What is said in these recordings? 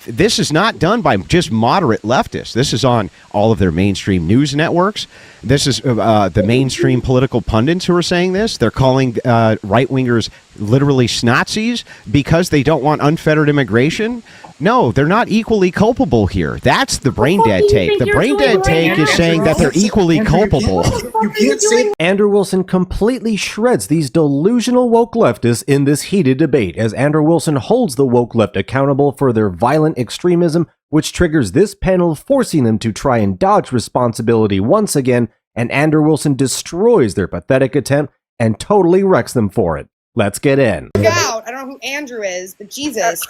this is not done by just moderate leftists. This is on all of their mainstream news networks. This is the mainstream political pundits who are saying this. They're calling right-wingers literally Nazis because they don't want unfettered immigration. No, they're not equally culpable here. That's the brain-dead take. The brain-dead take is saying that they're equally culpable. You can't say. Andrew Wilson completely shreds these delusional woke leftists in this heated debate, as Andrew Wilson holds the woke left accountable for their violent extremism, which triggers this panel, forcing them to try and dodge responsibility once again, and Andrew Wilson destroys their pathetic attempt and totally wrecks them for it. Let's get in. I don't know who Andrew is, but Jesus.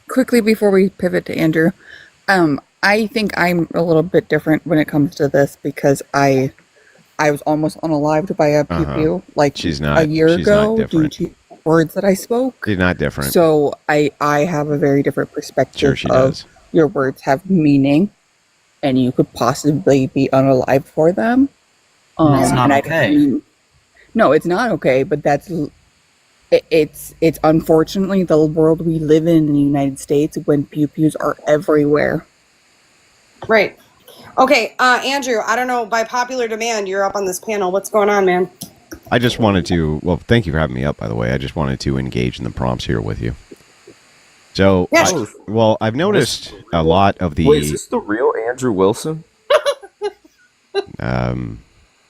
Quickly before we pivot to Andrew, I think I'm a little bit different when it comes to this because I was almost unalived by a pew like a year ago due to words that I spoke. She's not different. So I have a very different perspective Sure she of does. Your words have meaning and you could possibly be unalived for them. It's not okay. No, it's not okay, but it's unfortunately the world we live in the United States when pew-pews are everywhere. Right. Okay, Andrew, I don't know, by popular demand, you're up on this panel. What's going on, man? I just wanted to, well, thank you for having me up, by the way. I just wanted to engage in the prompts here with you. So, yes. I've noticed a lot of the... Wait, is this the real Andrew Wilson? I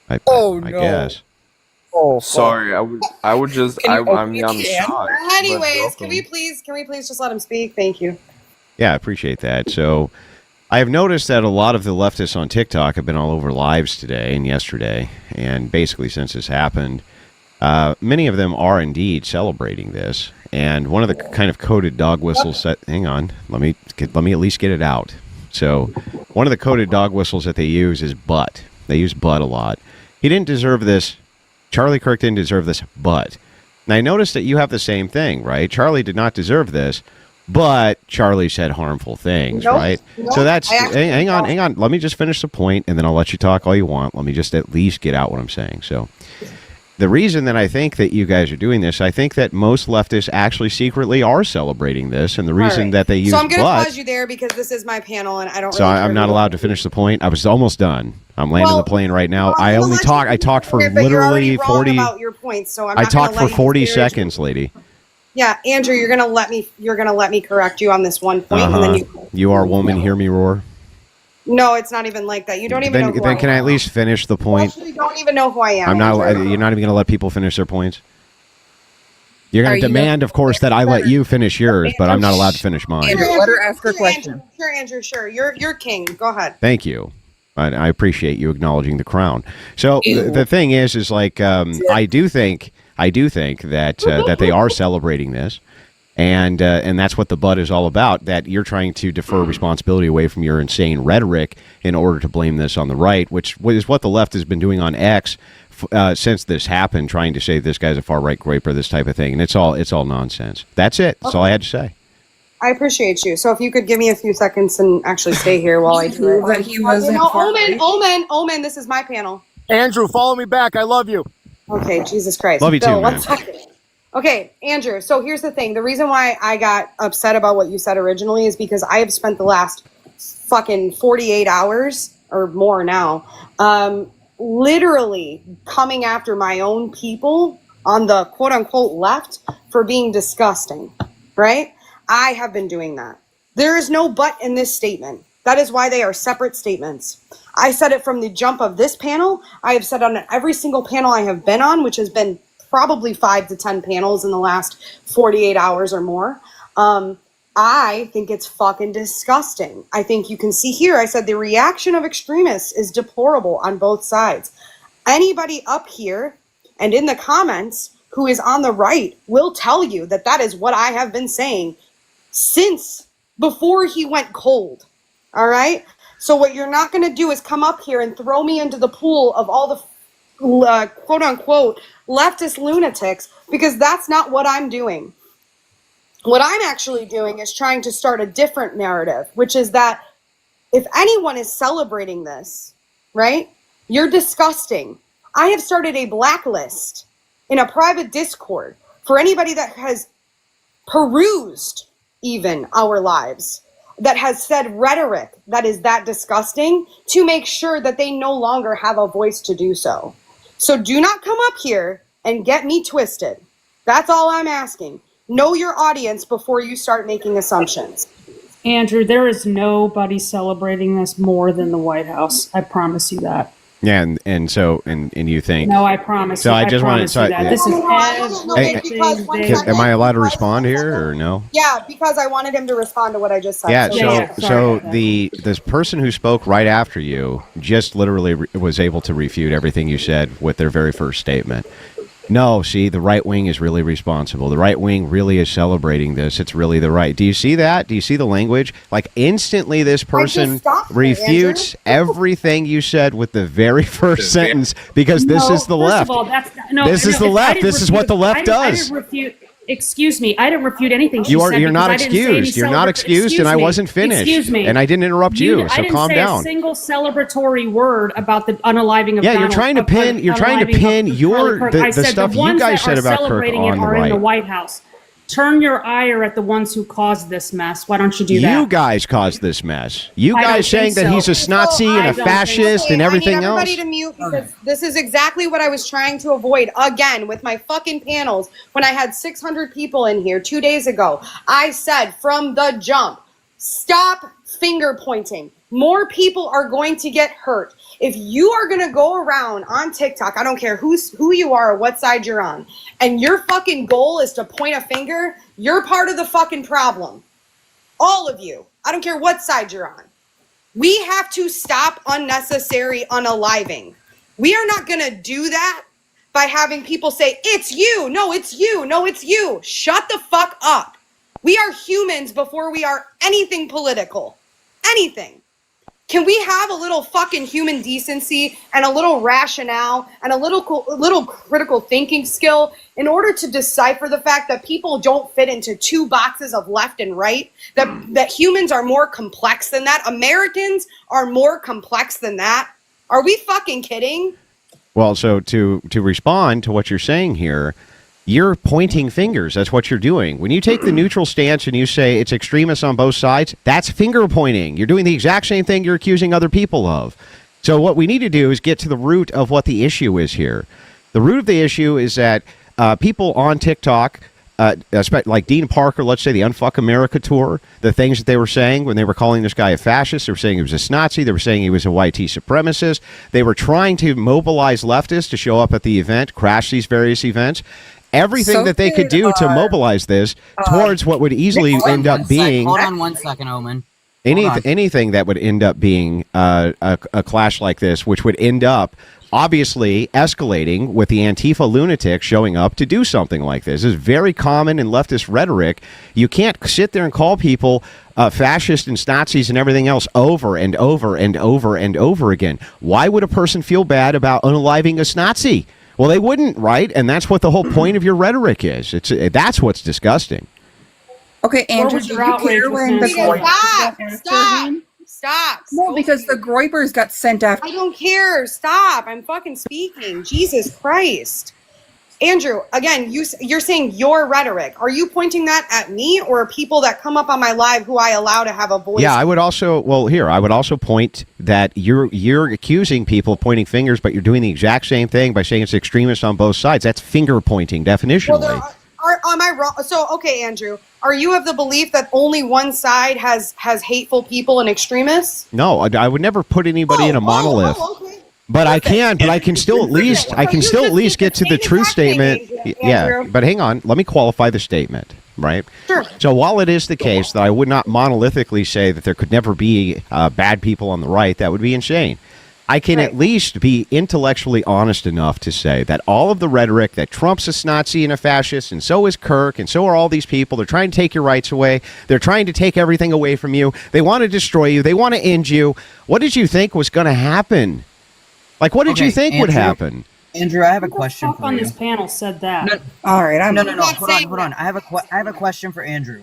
no. guess. Oh, sorry. I would just. I'm shocked. Anyways, can we please just let him speak? Thank you. Yeah, I appreciate that. So, I have noticed that a lot of the leftists on TikTok have been all over lives today and yesterday, and basically since this happened, many of them are indeed celebrating this. And one of the kind of coded dog whistles that, hang on, let me at least get it out. So, one of the coded dog whistles that they use is butt. They use butt a lot. He didn't deserve this. Charlie Kirk didn't deserve this, but. Now, I noticed that you have the same thing, right? Charlie did not deserve this, but Charlie said harmful things, right? So that's, hang on. Let me just finish the point, and then I'll let you talk all you want. Let me just at least get out what I'm saying. So, the reason that I think that you guys are doing this, I think that most leftists actually secretly are celebrating this, and the reason that they use So I'm going to butt, pause you there because this is my panel, and I don't. So really I'm not allowed to finish the point. I was almost done. I'm landing the plane right now. I talked for literally 40. About your points, so I'm I not talked gonna for let you 40 disparage seconds, lady. Yeah, Andrew, you're gonna let me correct you on this one point, and then you are woman. Hear me roar. No, it's not even like that. You don't even know who I am. Then can I at least finish the point? You don't even know who I am. I'm not. You're not even going to let people finish their points. You're going to demand, of course, that I let you finish yours, but I'm not allowed to finish mine. Andrew, let her ask her question. Sure, Andrew. Sure, you're king. Go ahead. Thank you. I appreciate you acknowledging the crown. So the thing is like I do think that they are celebrating this. And that's what the butt is all about, that you're trying to defer responsibility away from your insane rhetoric in order to blame this on the right, which is what the left has been doing on X since this happened, trying to say this guy's a far-right graper, this type of thing. And it's all nonsense. That's it. That's all I had to say. I appreciate you. So if you could give me a few seconds and actually stay here while I do it. But he wasn't Omen, this is my panel. Andrew, follow me back. I love you. Okay, Jesus Christ. Love you too, man. Okay, Andrew, so here's the thing. The reason why I got upset about what you said originally is because I have spent the last fucking 48 hours or more now literally coming after my own people on the quote-unquote left for being disgusting, right? I have been doing that. There is no but in this statement. That is why they are separate statements. I said it from the jump of this panel. I have said on every single panel I have been on, which has been probably 5 to 10 panels in the last 48 hours or more. I think it's fucking disgusting. I think you can see here, I said the reaction of extremists is deplorable on both sides. Anybody up here and in the comments who is on the right will tell you that that is what I have been saying since before he went cold. All right? So what you're not going to do is come up here and throw me into the pool of all the quote unquote leftist lunatics, because that's not what I'm doing. What I'm actually doing is trying to start a different narrative, which is that if anyone is celebrating this, right, you're disgusting. I have started a blacklist in a private Discord for anybody that has perused even our lives, that has said rhetoric that is that disgusting, to make sure that they no longer have a voice to do so. So do not come up here and get me twisted. That's all I'm asking. Know your audience before you start making assumptions. Andrew, there is nobody celebrating this more than the White House. I promise you that. Yeah, and so you think? No, I promise. So you, I just wanted. So that. This is am I allowed to respond here or no? Yeah, because I wanted him to respond to what I just said. Yeah. So this person who spoke right after you just literally was able to refute everything you said with their very first statement. No, see, the right wing is really responsible. The right wing really is celebrating this. It's really the right. Do you see that? Do you see the language? Like, instantly this person refutes everything you said with the very first sentence, because this is the left. This is the left. This is what the left does. Excuse me, I didn't refute anything she said. You're not excused. You're not excused, and I wasn't finished. Excuse me. And I didn't interrupt you, so calm down. I didn't say a single celebratory word about the unaliving of Donald. Yeah, you're trying to pin the stuff you guys said about Kirk on the right. In the White House. Turn your ire at the ones who caused this mess. Why don't you do that? You guys caused this mess. You guys saying that he's a Nazi and a fascist and everything else. I need everybody to mute, because this is exactly what I was trying to avoid again with my fucking panels. When I had 600 people in here 2 days ago, I said from the jump, stop finger pointing. More people are going to get hurt. If you are going to go around on TikTok, I don't care who you are or what side you're on, and your fucking goal is to point a finger, you're part of the fucking problem. All of you. I don't care what side you're on. We have to stop unnecessary unaliving. We are not going to do that by having people say, it's you. No, it's you. No, it's you. Shut the fuck up. We are humans before we are anything political. Anything. Can we have a little fucking human decency and a little rationale and a little critical thinking skill in order to decipher the fact that people don't fit into two boxes of left and right, that humans are more complex than that? Americans are more complex than that? Are we fucking kidding? Well, so to respond to what you're saying here, you're pointing fingers. That's what you're doing. When you take the neutral stance and you say it's extremists on both sides, that's finger pointing. You're doing the exact same thing you're accusing other people of. So what we need to do is get to the root of what the issue is here. The root of the issue is that people on TikTok, like Dean Parker, let's say the Unfuck America tour, the things that they were saying when they were calling this guy a fascist, they were saying he was a Nazi, they were saying he was a YT supremacist, they were trying to mobilize leftists to show up at the event, crash these various events. Everything that they could do to mobilize this towards what would easily end up being... Hold on 1 second, Omen. Anything that would end up being a clash like this, which would end up obviously escalating with the Antifa lunatics showing up to do something like this. This is very common in leftist rhetoric. You can't sit there and call people fascists and Nazis and everything else over and over and over and over again. Why would a person feel bad about unaliving a Nazi? Well, they wouldn't, right? And that's what the whole point of your rhetoric is. That's what's disgusting. Okay, Andrew, do you care when the Stop. No, because the Groypers got sent after. I don't care. Stop. I'm fucking speaking. Jesus Christ. Andrew, again, you're saying your rhetoric. Are you pointing that at me or people that come up on my live who I allow to have a voice? Yeah, I would also point that you're accusing people of pointing fingers, but you're doing the exact same thing by saying it's extremists on both sides. That's finger pointing definitionally. Well, am I wrong? So, okay, Andrew, are you of the belief that only one side has hateful people and extremists? No, I would never put anybody in a monolith. Okay. But I can still at least get to the truth statement. Yeah, but hang on, let me qualify the statement, right? Sure. So while it is the case that I would not monolithically say that there could never be bad people on the right, that would be insane. I can at least be intellectually honest enough to say that all of the rhetoric that Trump's a Nazi and a fascist, and so is Kirk, and so are all these people, they're trying to take your rights away. They're trying to take everything away from you. They want to destroy you. They want to end you. What did you think was going to happen? Like, what did you think would happen? Andrew, I have a question for you. On this panel said that. No, all right, no. Hold on. I have a question for Andrew.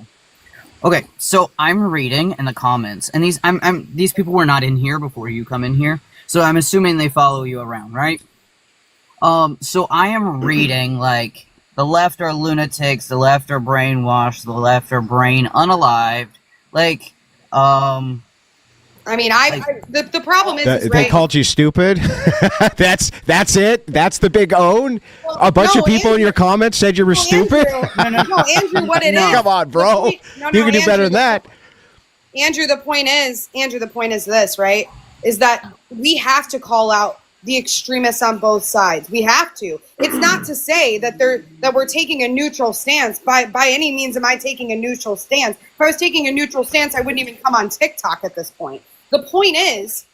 Okay, so I'm reading in the comments, and these people were not in here before you come in here, so I'm assuming they follow you around, right? So I am reading like the left are lunatics, the left are brainwashed, the left are brain unalived. Like, I mean, the problem is They right. called you stupid. That's it. That's the big own. A bunch of people in your comments said you were stupid. No, Andrew, what it is? Come on, bro. You can do better than that. Andrew, the point is this, right? Is that we have to call out the extremists on both sides. We have to. It's not to say that we're taking a neutral stance. By any means am I taking a neutral stance. If I was taking a neutral stance, I wouldn't even come on TikTok at this point. The point is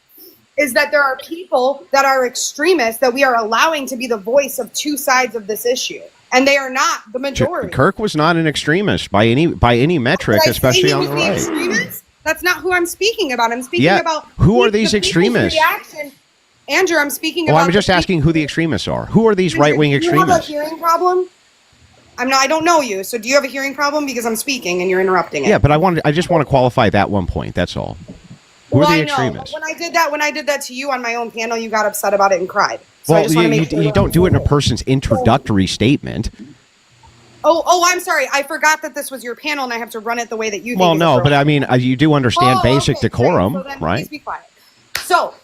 that there are people that are extremists that we are allowing to be the voice of two sides of this issue. And they are not the majority. Kirk was not an extremist by any metric, especially on the right. Extremist? That's not who I'm speaking about. I'm speaking about who are these extremists? Reaction. Andrew, I'm speaking about. Well, I'm just asking who the extremists are. Who are these right-wing extremists? Do you have a hearing problem? I don't know you. So do you have a hearing problem? Because I'm speaking and you're interrupting it. Yeah, but I just want to qualify that one point. That's all. Who are the extremists? When I did that to you on my own panel, you got upset about it and cried. So well, you don't do it in a person's introductory statement. Oh, I'm sorry. I forgot that this was your panel and I have to run it the way that you think. Well, no, but I mean, you do understand basic decorum, so then right? Please be quiet. So,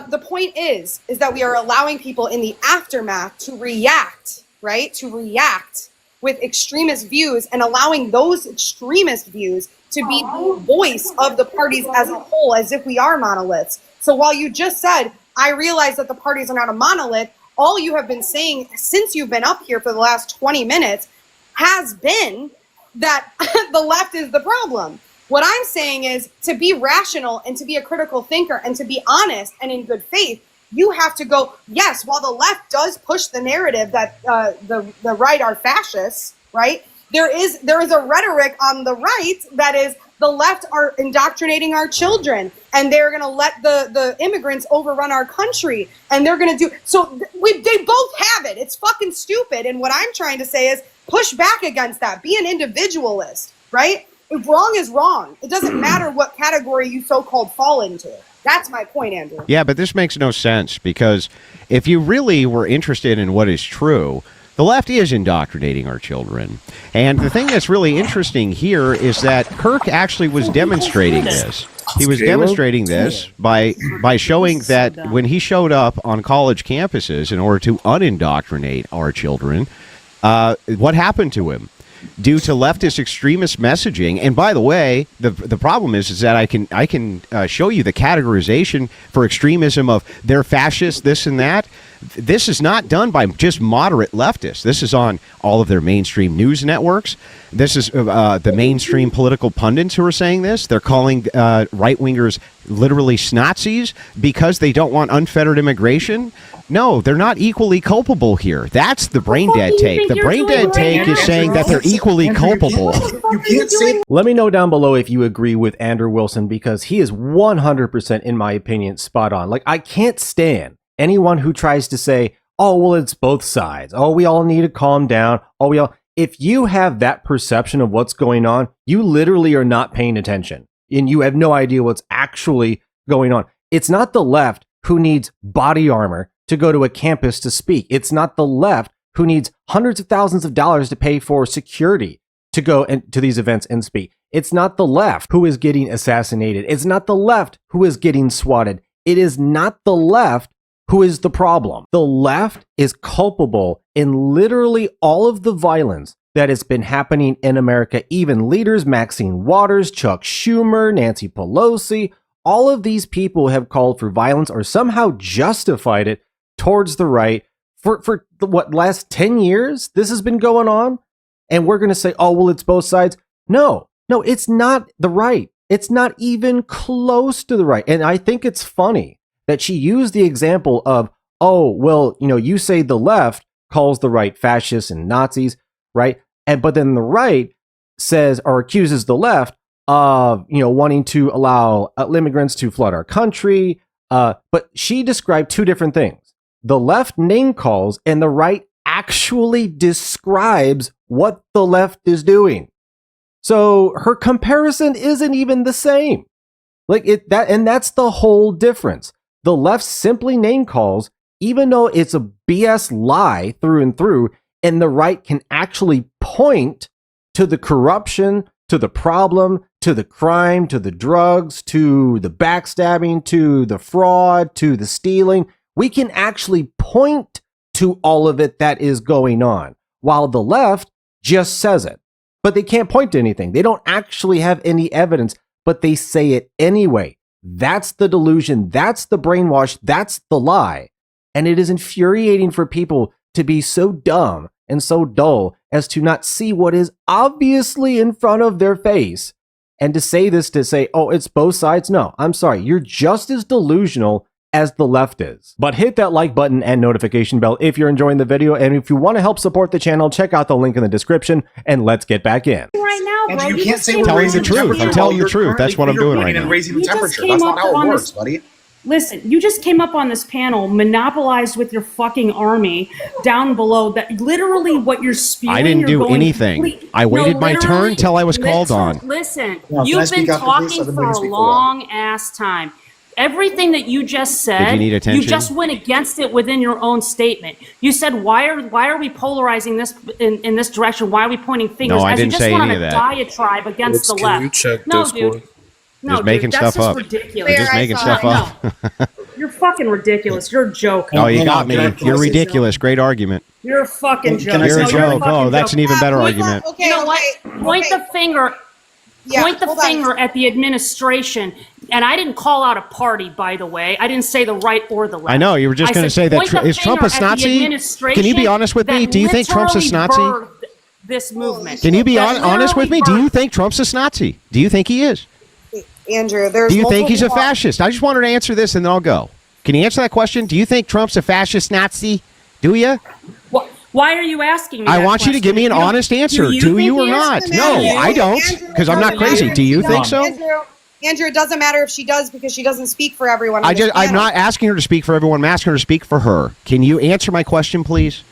the point is that we are allowing people in the aftermath to react, right? To react with extremist views and allowing those extremist views to be the voice of the parties as a whole, as if we are monoliths. So while you just said, I realize that the parties are not a monolith, all you have been saying since you've been up here for the last 20 minutes has been that the left is the problem. What I'm saying is to be rational and to be a critical thinker and to be honest and in good faith, you have to go, yes, while the left does push the narrative that the right are fascists, right? There is a rhetoric on the right that is the left are indoctrinating our children and they're going to let the immigrants overrun our country and they're going to do so. They both have it. It's fucking stupid. And what I'm trying to say is push back against that. Be an individualist, right? If wrong is wrong, it doesn't matter what category you so-called fall into. That's my point, Andrew. Yeah, but this makes no sense because if you really were interested in what is true, the left is indoctrinating our children. And the thing that's really interesting here is that Kirk actually was demonstrating this. He was demonstrating this by showing that when he showed up on college campuses in order to unindoctrinate our children, what happened to him? Due to leftist extremist messaging, and by the way, the problem is that I can show you the categorization for extremism of they're fascist, this and that. This is not done by just moderate leftists. This is on all of their mainstream news networks. This is the mainstream political pundits who are saying this. They're calling right-wingers literally Nazis because they don't want unfettered immigration. No, they're not equally culpable here. That's the brain dead take. The brain dead take is saying that they're equally culpable. You can't say. Let me know down below if you agree with Andrew Wilson because he is 100%, in my opinion, spot on. Like, I can't stand anyone who tries to say, oh, well, it's both sides. Oh, we all need to calm down. If you have that perception of what's going on, you literally are not paying attention and you have no idea what's actually going on. It's not the left who needs body armor to go to a campus to speak. It's not the left who needs hundreds of thousands of dollars to pay for security to go to these events and speak. It's not the left who is getting assassinated. It's not the left who is getting swatted. It is not the left who is the problem. The left is culpable in literally all of the violence that has been happening in America. Even leaders, Maxine Waters, Chuck Schumer, Nancy Pelosi, all of these people have called for violence or somehow justified it towards the right for what, last 10 years this has been going on? And we're going to say, oh, well, it's both sides. No, it's not the right. It's not even close to the right. And I think it's funny that she used the example of, oh, well, you say the left calls the right fascists and Nazis, right? But then the right says or accuses the left of, wanting to allow immigrants to flood our country. But she described two different things. The left name calls and the right actually describes what the left is doing. So her comparison isn't even the same. And that's the whole difference. The left simply name calls, even though it's a BS lie through and through. and the right can actually point to the corruption, to the problem, to the crime, to the drugs, to the backstabbing, to the fraud, to the stealing. We can actually point to all of it that is going on, while the left just says it. But they can't point to anything. They don't actually have any evidence, but they say it anyway. That's the delusion. That's the brainwash. That's the lie. And it is infuriating for people to be so dumb and so dull as to not see what is obviously in front of their face. And to say this, to say, oh, it's both sides. No, I'm sorry. You're just as delusional as the left is. But hit that like button and notification bell if you're enjoying the video. And if you want to help support the channel, check out the link in the description and let's get back in. Right now, bro. You can't say just we're telling raising the truth. temperature I'm telling while the truth. you're That's what I'm currently doing right and now. raising the You just temperature. came That's up not how on it this- works, buddy. Listen, you just came up on this panel, monopolized with your fucking army down below. That literally what you're spewing. I didn't you're do going anything. complete- I waited my turn literally, till I was called on. Listen, Now, can I you've been speak after this? talking I've been for waiting a to speak for a while. long ass time. Everything that you just said, Did you need attention? you just went against it within your own statement. You said, "Why are we polarizing this in this direction? Why are we pointing fingers?" No, I As didn't you just say went any on of a that. diatribe against the Can left. you check No, Discord? dude. No, Just making dude, that's stuff just up. ridiculous. You're just making stuff up. You're fucking ridiculous. You're a joke. Oh, you Hang got on, me. can I You're say ridiculous. Great argument. You're a fucking joke. Can I You're say a No, something? joke. fucking Oh, that's joke. an even better Point argument. Okay, You know what? okay, Point okay. the finger. Yeah, Point the hold on. finger at the administration. And I didn't call out a party, by the way. I didn't say the right or the left. I know, you were just I going to said say that. point the Is Trump a finger at the Nazi? administration Can you be honest with me? that Do you think Trump's a literally Nazi? birthed this movement. Can you be That honest with me? literally Do you birthed- think Trump's a Nazi? Do you think he is? Andrew, there's Do you think multiple he's a laws. fascist? I just wanted to answer this and then I'll go. Can you answer that question? Do you think Trump's a fascist Nazi? Do you? Why are you asking me I that want you to question? give me an You don't- honest answer. you Do you think or he is? not? Doesn't No, matter. I don't, Andrew, because I'm not doesn't crazy. matter. Do you No, think so? Andrew, it doesn't matter if she does because she doesn't speak for everyone. on this I'm panel. not asking her to speak for everyone. I'm asking her to speak for her. Can you answer my question, please?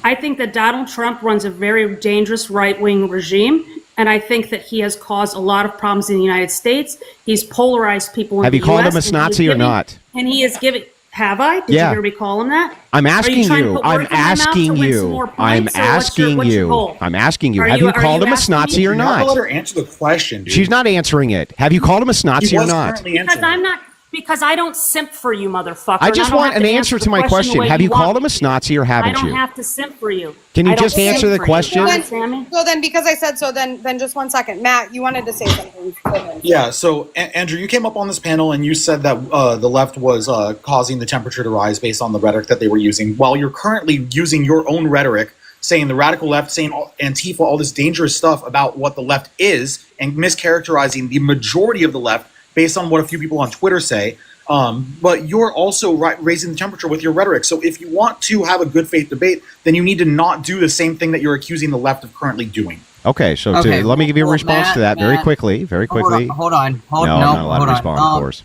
I think that Donald Trump runs a very dangerous right-wing regime, and I think that he has caused a lot of problems in the United States. He's polarized people in Have the you called US, him a and he is Nazi or giving- not? And he is giving. Have I? Did Yeah. you hear me call him that? I'm Are asking trying to you. put I'm words in my mouth to asking win some you. more I'm points, or what's your asking goal? you. I'm asking you. Are Have you- you are called you him a asking Nazi me? or You're not not? let her answer the question, dude. She's not answering it. Have you called him a He Nazi or was not? currently Because answering. I'm not. Because I don't simp for you, motherfucker. I and just don't want have an to answer to the my the question. way Have you want called him me a to. Nazi or I haven't don't you? have to simp for you. Can you I don't just simp answer the for you. question? You understand me? So then, because I said so, then just 1 second. Matt, you wanted to say something. Yeah, so Andrew, you came up on this panel and you said that the left was causing the temperature to rise based on the rhetoric that they were using, while you're currently using your own rhetoric, saying the radical left, saying Antifa, all this dangerous stuff about what the left is, and mischaracterizing the majority of the left based on what a few people on Twitter say. But you're also raising the temperature with your rhetoric. So if you want to have a good faith debate, then you need to not do the same thing that you're accusing the left of currently doing. Okay, so Okay, let me give you a well, response to that very Matt, quickly. Very quickly. Hold on. No, I'm not allowed hold to respond, of course.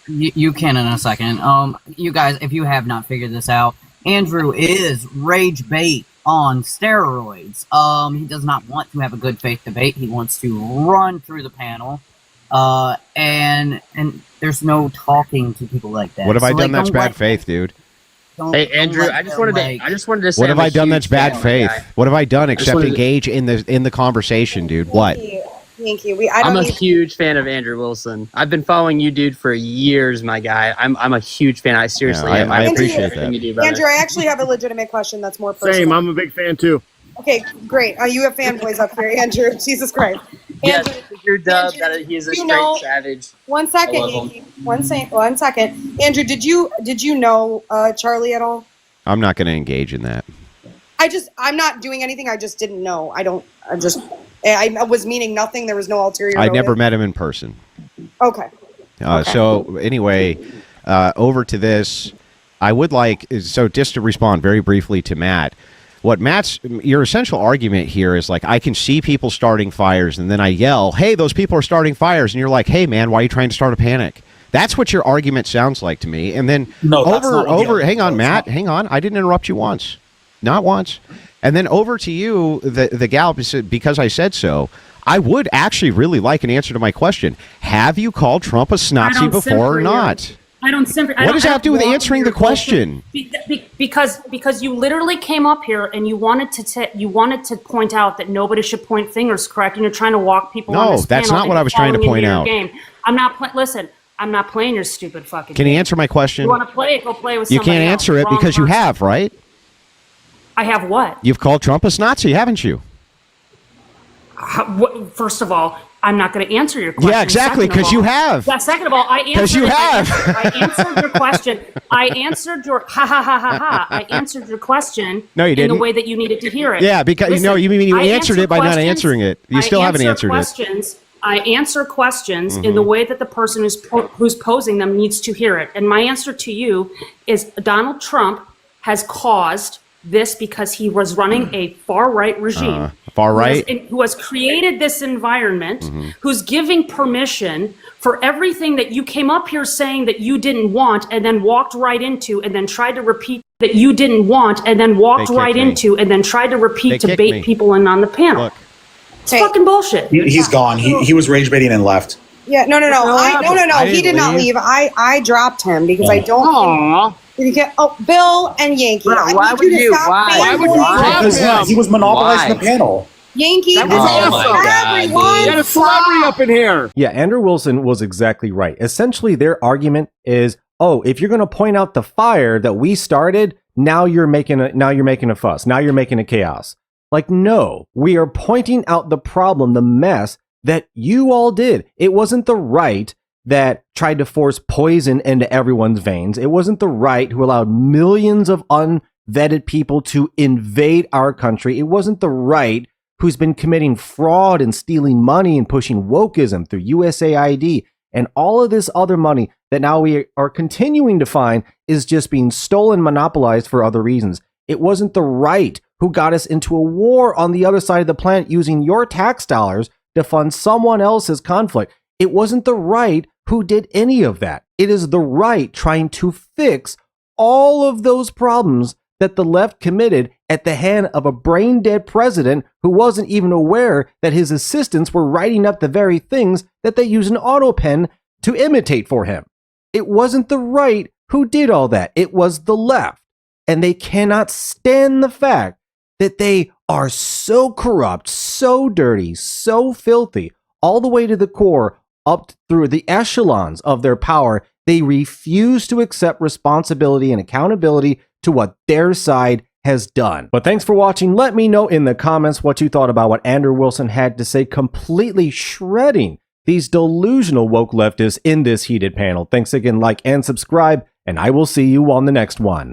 You can in a second. You guys, if you have not figured this out, Andrew is rage bait on steroids. He does not want to have a good faith debate. He wants to run through the panel. And there's no talking to people like that. What have I So, done that's don't bad let- faith, dude? don't- Hey don't Andrew, let I just them, wanted like- to say What have I'm a I done that's huge bad fan of faith? that guy. What have I done just except wanted to- engage in the conversation, dude? What? Thank you. I I'm don't a need huge fan of Andrew Wilson. I've been following you, dude, for years, my guy. I'm a huge fan. I seriously Yeah, am. I appreciate appreciate everything that. you do, brother. Andrew, I actually have a legitimate question that's more personal. Same. I'm a big fan too. Okay, great. You have fanboys up here, Andrew. Jesus Christ. Yes, Andrew, your dub Andrew, that he is a you straight know- savage. 1 second, I love him. Yankee. 1 second. Andrew, did you know Charlie at all? I'm not going to engage in that. I'm not doing anything. I just didn't know. I was meaning nothing. There was no ulterior I motive. never met him in person. Okay. So anyway, over to this. I would like, so just to respond very briefly to Matt, your essential argument here is like, I can see people starting fires and then I yell, hey, those people are starting fires. And you're like, hey man, why are you trying to start a panic? That's what your argument sounds like to me. And then No, that's not what the hang on, argument Matt, is. hang on. I didn't interrupt you once. Not once. And then over to you, the gal, because I said so, I would actually really like an answer to my question. Have you called Trump a Nazi don't simp before for or you. not? I don't sympathize. What does that have to do with answering the question? Because you literally came up here and you wanted to point out that nobody should point fingers, correct? And you're trying to walk people. No, on this that's panel not what I was trying to falling point into your out. Game. I'm not. Listen, I'm not playing your stupid fucking. Can you game. answer my question? You want to play it? Go play with. You Somebody can't else. answer it Wrong because you person. have, right? I have what? You've called Trump a Nazi, haven't you? First of all, I'm not going to answer your question. Yeah, exactly, because you have. Yeah, second of all, I answered. Because you have. I answered your question. I answered your I answered your question. No, you didn't. In the way that you needed to hear it. Yeah, because Listen, no, you mean you I answered answer it by not questions- answering it. You still haven't answered questions. I answer questions in the way that the person who's posing them needs to hear it. And my answer to you is Donald Trump has caused this because he was running a far-right regime. Far right? Who has created this environment, who's giving permission for everything that you came up here saying that you didn't want and then walked right into and then tried to repeat that you didn't want and then walked They right kicked me. into and then tried to repeat They to kicked bait me. people in on the panel. Look. It's fucking bullshit. He's gone. He was rage baiting and left. Yeah, no. I He didn't did not leave. leave. I dropped him because I don't. Aww. Did you get? Oh, Bill and Yankee. Bro, I why need would you to you? stop Why would you fanboying. drop Because he was monopolizing Why? the panel. Yankee, That this was is awesome. everyone. Get a celebrity up in here. Yeah, Andrew Wilson was exactly right. Essentially, their argument is, oh, if you're going to point out the fire that we started, now you're making a fuss. Now you're making a chaos. Like, no, we are pointing out the problem, the mess that you all did. It wasn't the right that tried to force poison into everyone's veins. It wasn't the right who allowed millions of unvetted people to invade our country. It wasn't the right who's been committing fraud and stealing money and pushing wokeism through USAID and all of this other money that now we are continuing to find is just being stolen, monopolized for other reasons. It wasn't the right who got us into a war on the other side of the planet using your tax dollars to fund someone else's conflict. It wasn't the right who did any of that. It is the right trying to fix all of those problems that the left committed at the hand of a brain-dead president who wasn't even aware that his assistants were writing up the very things that they use an auto pen to imitate for him. It wasn't the right who did all that. It was the left. And they cannot stand the fact that they are so corrupt, so dirty, so filthy, all the way to the core, up through the echelons of their power. They refuse to accept responsibility and accountability to what their side has done. But thanks for watching. Let me know in the comments what you thought about what Andrew Wilson had to say, completely shredding these delusional woke leftists in this heated panel. Thanks again, like and subscribe, and I will see you on the next one.